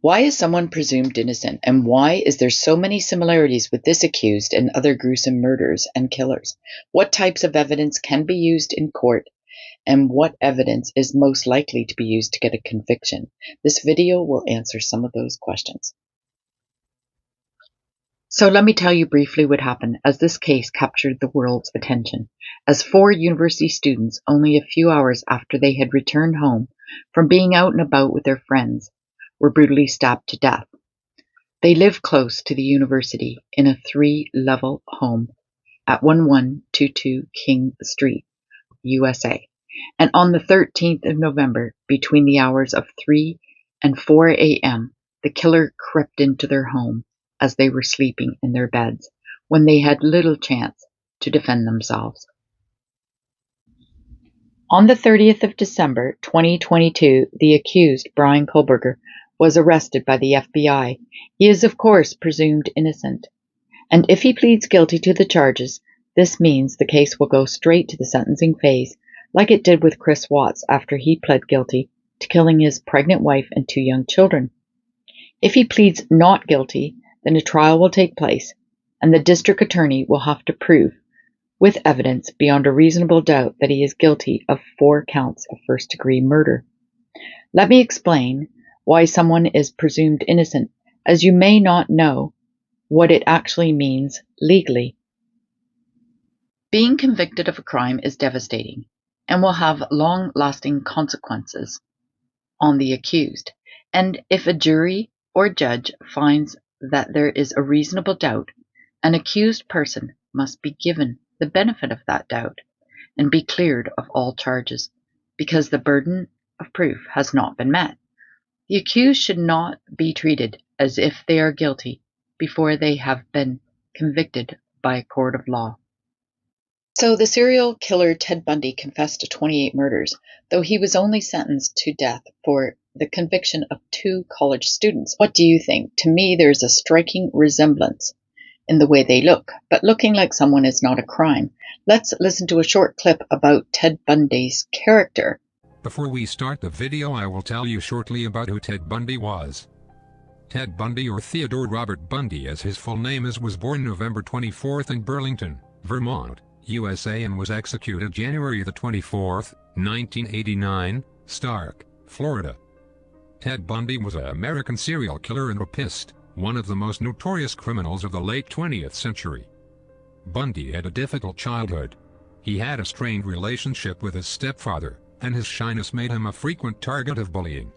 Why is someone presumed innocent, and why is there so many similarities with this accused and other gruesome murders and killers? What types of evidence can be used in court, and what evidence is most likely to be used to get a conviction? This video will answer some of those questions. So let me tell you briefly what happened, as this case captured the world's attention, as 4 university students, only a few hours after they had returned home from being out and about with their friends, were brutally stabbed to death. They lived close to the university in a 3-level home at 1122 King Street, USA. And on the 13th of November, between the hours of 3 and 4 a.m., the killer crept into their home as they were sleeping in their beds, when they had little chance to defend themselves. On the 30th of December, 2022, the accused, Bryan Kohberger, was arrested by the FBI. He is, of course, presumed innocent. And if he pleads guilty to the charges, this means the case will go straight to the sentencing phase, like it did with Chris Watts after he pled guilty to killing his pregnant wife and 2 young children. If he pleads not guilty, then a trial will take place, and the district attorney will have to prove, with evidence beyond a reasonable doubt, that he is guilty of 4 counts of first-degree murder. Let me explain why someone is presumed innocent, as you may not know what it actually means legally. Being convicted of a crime is devastating and will have long-lasting consequences on the accused. And if a jury or judge finds that there is a reasonable doubt, an accused person must be given the benefit of that doubt and be cleared of all charges, because the burden of proof has not been met. The accused should not be treated as if they are guilty before they have been convicted by a court of law. So the serial killer Ted Bundy confessed to 28 murders, though he was only sentenced to death for the conviction of 2 college students. What do you think? To me, there's a striking resemblance in the way they look, but looking like someone is not a crime. Let's listen to a short clip about Ted Bundy's character. Before we start the video, I will tell you shortly about who Ted Bundy was. Ted Bundy, or Theodore Robert Bundy as his full name is, was born November 24th in Burlington, Vermont, USA, and was executed January the 24th, 1989, Stark, Florida. Ted Bundy was an American serial killer and rapist, one of the most notorious criminals of the late 20th century. Bundy had a difficult childhood. He had a strained relationship with his stepfather, and his shyness made him a frequent target of bullying.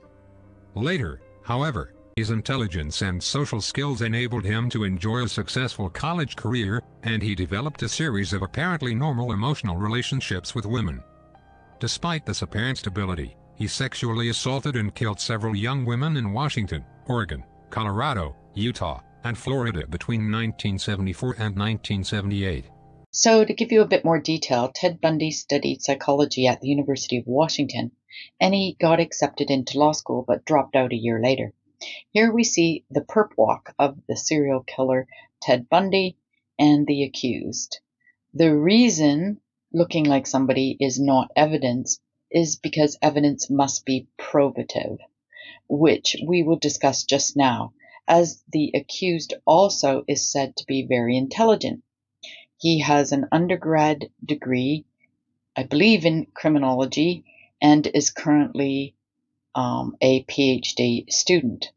Later, however, his intelligence and social skills enabled him to enjoy a successful college career, and he developed a series of apparently normal emotional relationships with women. Despite this apparent stability, he sexually assaulted and killed several young women in Washington, Oregon, Colorado, Utah, and Florida between 1974 and 1978. So to give you a bit more detail, Ted Bundy studied psychology at the University of Washington, and he got accepted into law school but dropped out a year later. Here we see the perp walk of the serial killer Ted Bundy and the accused. The reason looking like somebody is not evidence is because evidence must be probative, which we will discuss just now, as the accused also is said to be very intelligent. He has an undergrad degree, I believe, in criminology, and is currently a PhD student.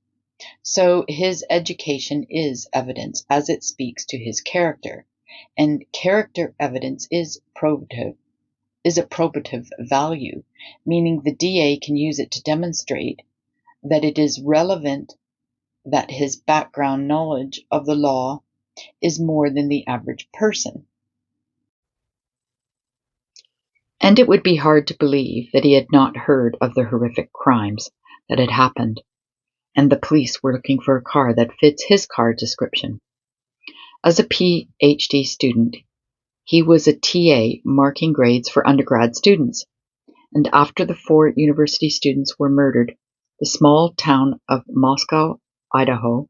So his education is evidence, as it speaks to his character, and character evidence is a probative value, meaning the DA can use it to demonstrate that it is relevant, that his background knowledge of the law is more than the average person. And it would be hard to believe that he had not heard of the horrific crimes that had happened, and the police were looking for a car that fits his car description. As a PhD student, he was a TA marking grades for undergrad students, and after the 4 university students were murdered, the small town of Moscow, Idaho,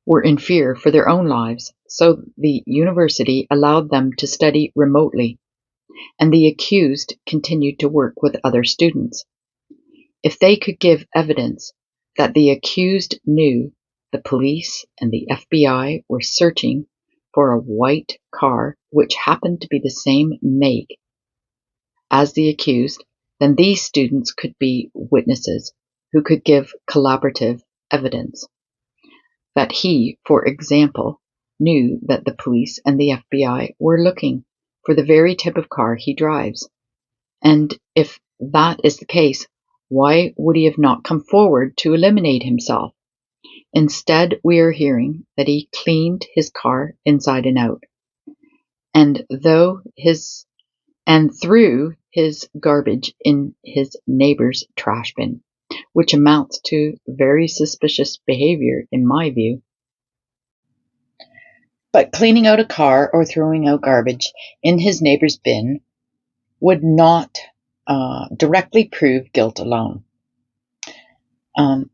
were in fear for their own lives, so the university allowed them to study remotely, and the accused continued to work with other students. If they could give evidence, that the accused knew the police and the FBI were searching for a white car which happened to be the same make as the accused, then these students could be witnesses who could give collaborative evidence. That he, for example, knew that the police and the FBI were looking for the very type of car he drives. And if that is the case, why would he have not come forward to eliminate himself? Instead, we are hearing that he cleaned his car inside and out, and threw his garbage in his neighbor's trash bin, which amounts to very suspicious behavior in my view. But cleaning out a car or throwing out garbage in his neighbor's bin would not directly prove guilt alone.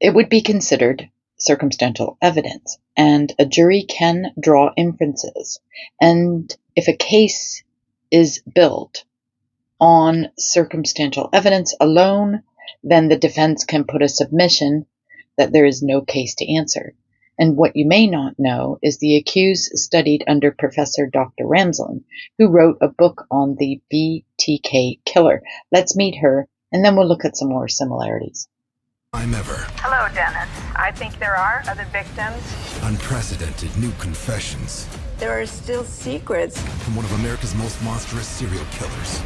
It would be considered circumstantial evidence, and a jury can draw inferences. And if a case is built on circumstantial evidence alone, then the defense can put a submission that there is no case to answer. And what you may not know is the accused studied under Professor Dr. Ramsland, who wrote a book on the BTK killer. Let's meet her, and then we'll look at some more similarities. I'm ever. Hello, Dennis. I think there are other victims. Unprecedented new confessions. There are still secrets. From one of America's most monstrous serial killers.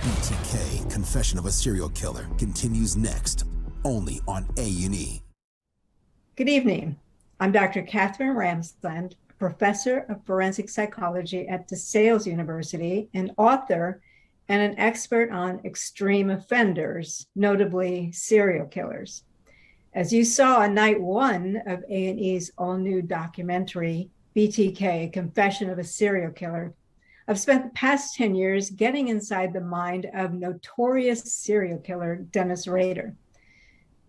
BTK, Confession of a Serial Killer, continues next, only on A&E. Good evening. I'm Dr. Katherine Ramsland, professor of forensic psychology at DeSales University, an author and an expert on extreme offenders, notably serial killers. As you saw on night one of A&E's all-new documentary, BTK, Confession of a Serial Killer, I've spent the past 10 years getting inside the mind of notorious serial killer Dennis Rader.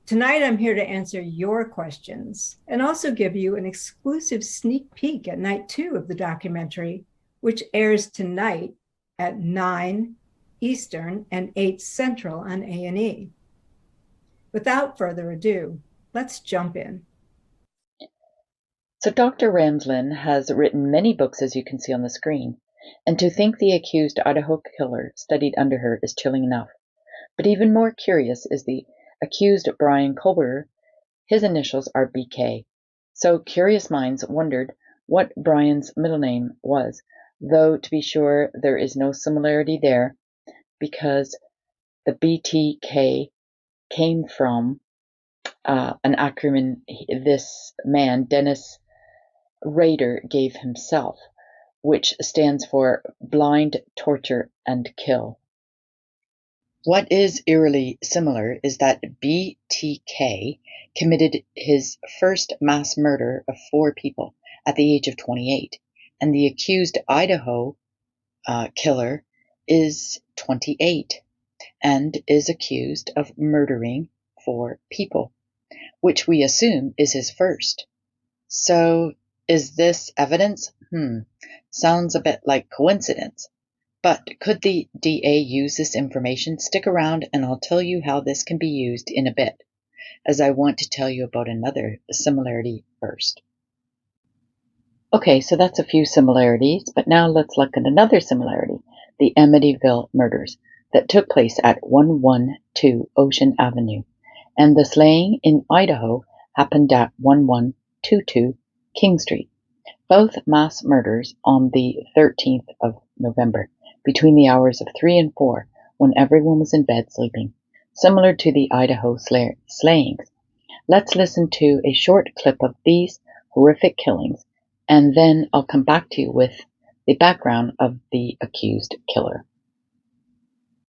Tonight, I'm here to answer your questions and also give you an exclusive sneak peek at night 2 of the documentary, which airs tonight at 9 Eastern and 8 Central on A&E. Without further ado, let's jump in. So Dr. Ramsland has written many books, as you can see on the screen, and to think the accused Idaho killer studied under her is chilling enough. But even more curious is the accused Bryan Kohberger. His initials are BK. So curious minds wondered what Bryan's middle name was, though to be sure there is no similarity there, because the BTK came from an acronym this man, Dennis Rader, gave himself, which stands for Blind, Torture, and Kill. What is eerily similar is that BTK committed his first mass murder of 4 people at the age of 28, and the accused Idaho killer is 28 and is accused of murdering 4 people, which we assume is his first. So is this evidence? Sounds a bit like coincidence. But could the DA use this information? Stick around and I'll tell you how this can be used in a bit, as I want to tell you about another similarity first. Okay, so that's a few similarities, but now let's look at another similarity, the Amityville Murders, that took place at 112 Ocean Avenue, and the slaying in Idaho happened at 1122 King Street. Both mass murders on the 13th of November, between the hours of 3 and 4, when everyone was in bed sleeping, similar to the Idaho slayings. Let's listen to a short clip of these horrific killings, and then I'll come back to you with the background of the accused killer.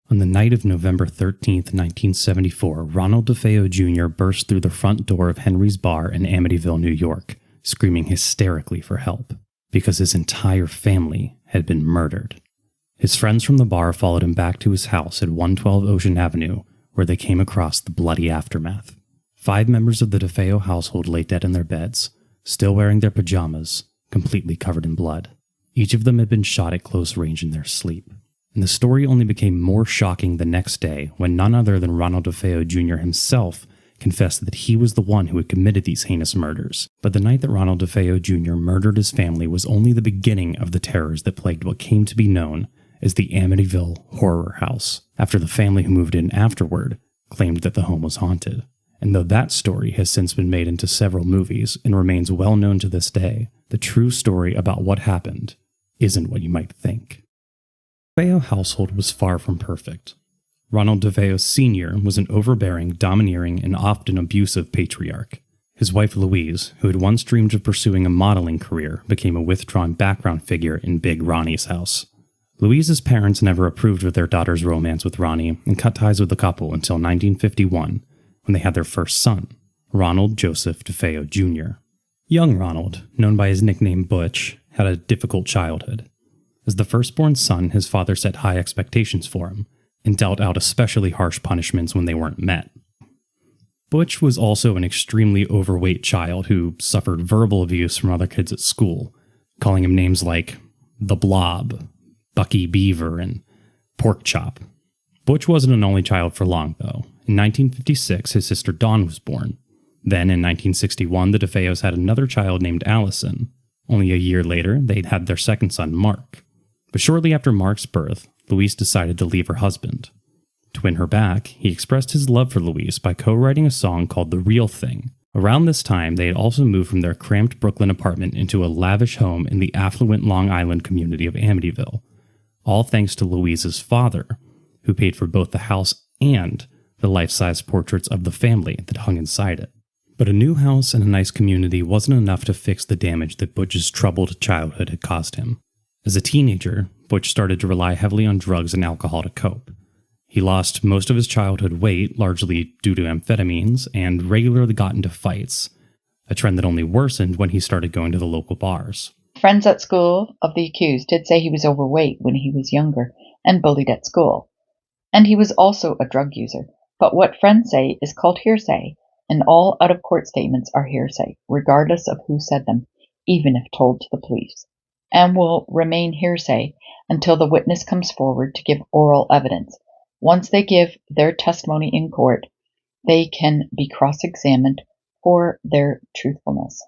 On the night of November 13th, 1974, Ronald Defeo Jr. burst through the front door of Henry's Bar in Amityville, New York, screaming hysterically for help, because his entire family had been murdered. His friends from the bar followed him back to his house at 112 Ocean Avenue, where they came across the bloody aftermath. 5 members of the Defeo household lay dead in their beds, still wearing their pajamas, completely covered in blood. Each of them had been shot at close range in their sleep. And the story only became more shocking the next day when none other than Ronald Defeo Jr. himself confessed that he was the one who had committed these heinous murders. But the night that Ronald Defeo Jr. murdered his family was only the beginning of the terrors that plagued what came to be known as the Amityville Horror House, after the family who moved in afterward claimed that the home was haunted. And though that story has since been made into several movies and remains well known to this day, the true story about what happened isn't what you might think. The Defeo household was far from perfect. Ronald Defeo Sr. was an overbearing, domineering, and often abusive patriarch. His wife Louise, who had once dreamed of pursuing a modeling career, became a withdrawn background figure in Big Ronnie's house. Louise's parents never approved of their daughter's romance with Ronnie and cut ties with the couple until 1951, when they had their first son, Ronald Joseph Defeo Jr. Young Ronald, known by his nickname Butch, had a difficult childhood. As the firstborn son, his father set high expectations for him, and dealt out especially harsh punishments when they weren't met. Butch was also an extremely overweight child who suffered verbal abuse from other kids at school, calling him names like the Blob, Bucky Beaver, and Pork Chop. Butch wasn't an only child for long, though. In 1956, his sister Dawn was born. Then, in 1961, the Defeos had another child named Allison. Only a year later, they'd had their second son, Mark. But shortly after Mark's birth, Louise decided to leave her husband. To win her back, he expressed his love for Louise by co-writing a song called The Real Thing. Around this time, they had also moved from their cramped Brooklyn apartment into a lavish home in the affluent Long Island community of Amityville, all thanks to Louise's father, who paid for both the house and the life-size portraits of the family that hung inside it. But a new house and a nice community wasn't enough to fix the damage that Butch's troubled childhood had caused him. As a teenager, Butch started to rely heavily on drugs and alcohol to cope. He lost most of his childhood weight, largely due to amphetamines, and regularly got into fights, a trend that only worsened when he started going to the local bars. Friends at school of the accused did say he was overweight when he was younger and bullied at school. And he was also a drug user. But what friends say is called hearsay, and all out-of-court statements are hearsay, regardless of who said them, even if told to the police, and will remain hearsay until the witness comes forward to give oral evidence. Once they give their testimony in court, they can be cross-examined for their truthfulness.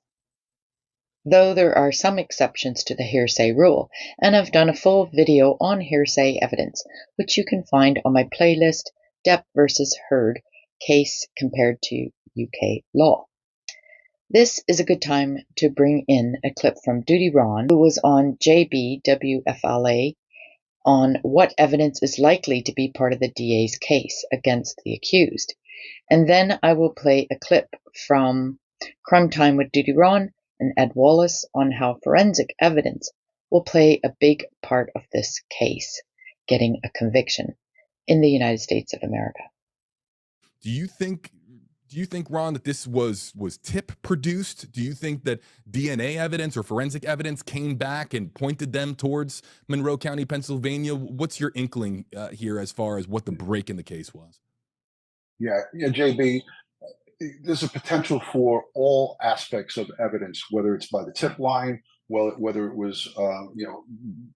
Though there are some exceptions to the hearsay rule, and I've done a full video on hearsay evidence, which you can find on my playlist, Depp versus Heard, Case Compared to UK Law. This is a good time to bring in a clip from DutyRon, who was on JBWFLA, on what evidence is likely to be part of the DA's case against the accused. And then I will play a clip from Crime Time with DutyRon and Ed Wallace on how forensic evidence will play a big part of this case, getting a conviction in the United States of America. Do you think, Ron, that this was tip produced? Do you think that DNA evidence or forensic evidence came back and pointed them towards Monroe County, Pennsylvania? What's your inkling here as far as what the break in the case was? Yeah, JB, there's a potential for all aspects of evidence, whether it's by the tip line, whether it was,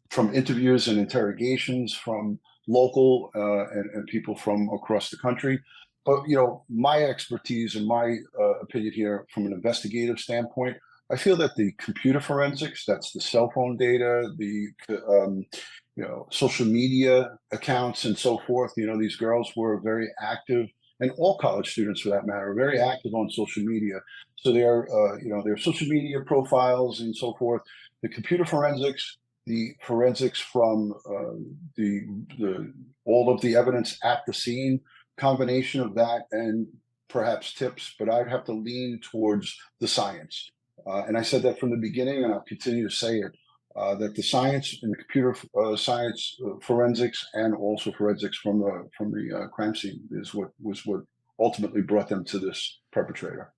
from interviews and interrogations from local and people from across the country. But, my expertise and my opinion here from an investigative standpoint, I feel that the computer forensics, that's the cell phone data, the, social media accounts and so forth, these girls were very active, and all college students for that matter, are very active on social media. So their social media profiles and so forth, the computer forensics, the forensics from all of the evidence at the scene, combination of that and perhaps tips, but I'd have to lean towards the science. And I said that from the beginning, and I'll continue to say it, that the science and the computer science forensics and also forensics from the crime scene is what ultimately brought them to this perpetrator.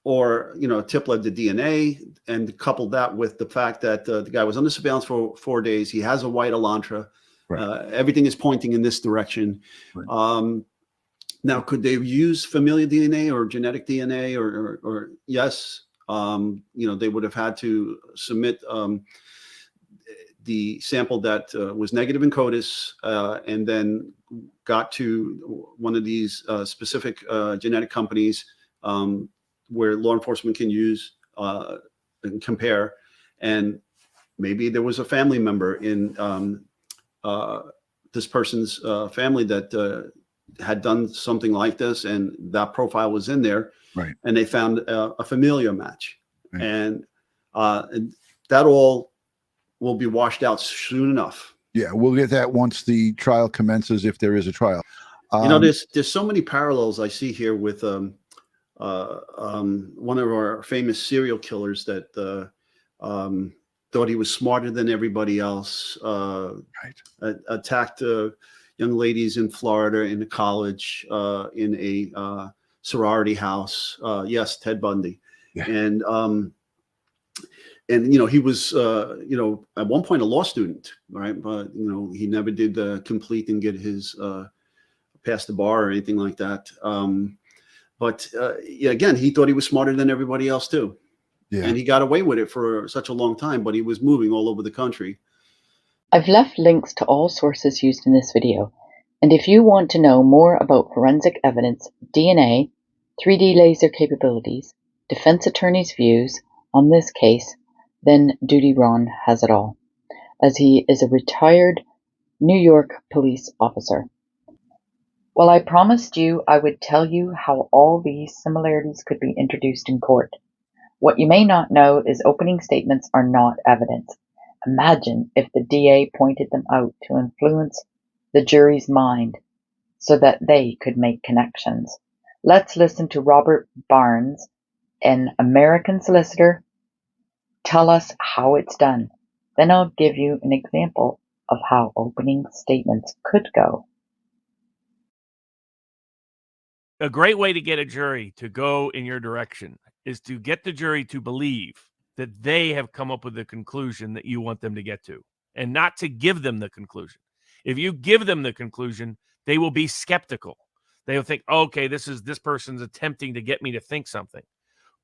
Or, a tip led to DNA, and couple that with the fact that the guy was under surveillance for 4 days. He has a white Elantra. Right. Everything is pointing in this direction. Right. Now, could they use familial DNA or genetic DNA or yes? They would have had to submit the sample that was negative in CODIS, and then got to one of these specific genetic companies where law enforcement can use and compare. And maybe there was a family member in this person's family that had done something like this, and that profile was in there. Right. And they found a familial match. Right. And that all will be washed out soon enough. Yeah, we'll get that once the trial commences, if there is a trial. There's so many parallels I see here with one of our famous serial killers that thought he was smarter than everybody else. Attacked young ladies in Florida in a college, in a sorority house. Yes, Ted Bundy. Yeah. And he was at one point a law student, right? But he never did complete and get his pass the bar or anything like that. But again, he thought he was smarter than everybody else too. Yeah. And he got away with it for such a long time, but he was moving all over the country. I've left links to all sources used in this video, and if you want to know more about forensic evidence, DNA, 3D laser capabilities, defense attorneys' views on this case, then DutyRon has it all, as he is a retired New York police officer. Well, I promised you I would tell you how all these similarities could be introduced in court. What you may not know is opening statements are not evidence. Imagine if the DA pointed them out to influence the jury's mind so that they could make connections. Let's listen to Robert Barnes, an American solicitor, tell us how it's done. Then I'll give you an example of how opening statements could go. A great way to get a jury to go in your direction is to get the jury to believe that they have come up with the conclusion that you want them to get to, and not to give them the conclusion. If you give them the conclusion, they will be skeptical. They will think, okay, this person's attempting to get me to think something.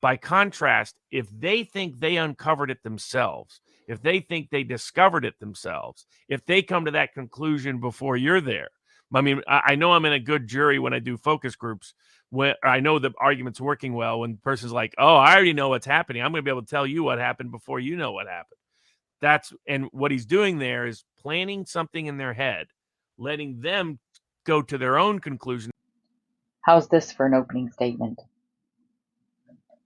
By contrast, if they think they uncovered it themselves, if they think they discovered it themselves, if they come to that conclusion before you're there, I mean, I know I'm in a good jury when I do focus groups, when I know the argument's working well, when the person's like, oh, I already know what's happening. I'm going to be able to tell you what happened before you know what happened. And what he's doing there is planning something in their head, letting them go to their own conclusion. How's this for an opening statement?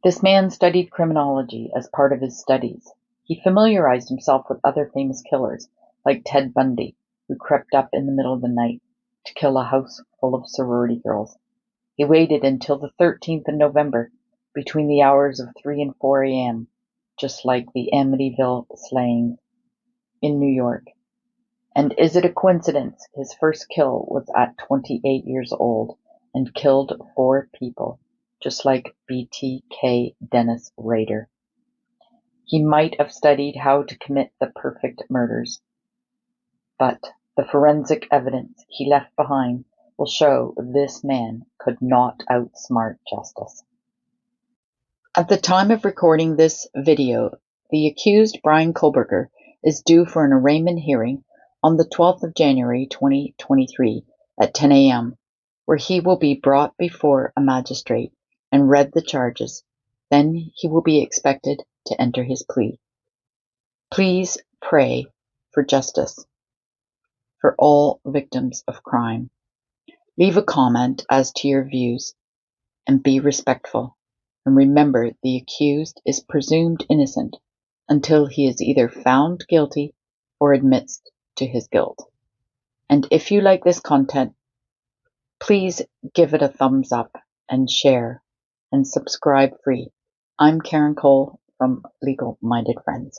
This man studied criminology as part of his studies. He familiarized himself with other famous killers, like Ted Bundy, who crept up in the middle of the night to kill a house full of sorority girls. He waited until the 13th of November, between the hours of 3 and 4 a.m., just like the Amityville slaying in New York. And is it a coincidence his first kill was at 28 years old and killed 4 people, just like BTK Dennis Rader? He might have studied how to commit the perfect murders, but the forensic evidence he left behind will show this man could not outsmart justice. At the time of recording this video, the accused Bryan Kohberger is due for an arraignment hearing on the 12th of January 2023 at 10 a.m., where he will be brought before a magistrate and read the charges. Then he will be expected to enter his plea. Please pray for justice for all victims of crime. Leave a comment as to your views and be respectful. And remember, the accused is presumed innocent until he is either found guilty or admits to his guilt. And if you like this content, please give it a thumbs up and share and subscribe free. I'm Karen Cole from Legal Minded Friends.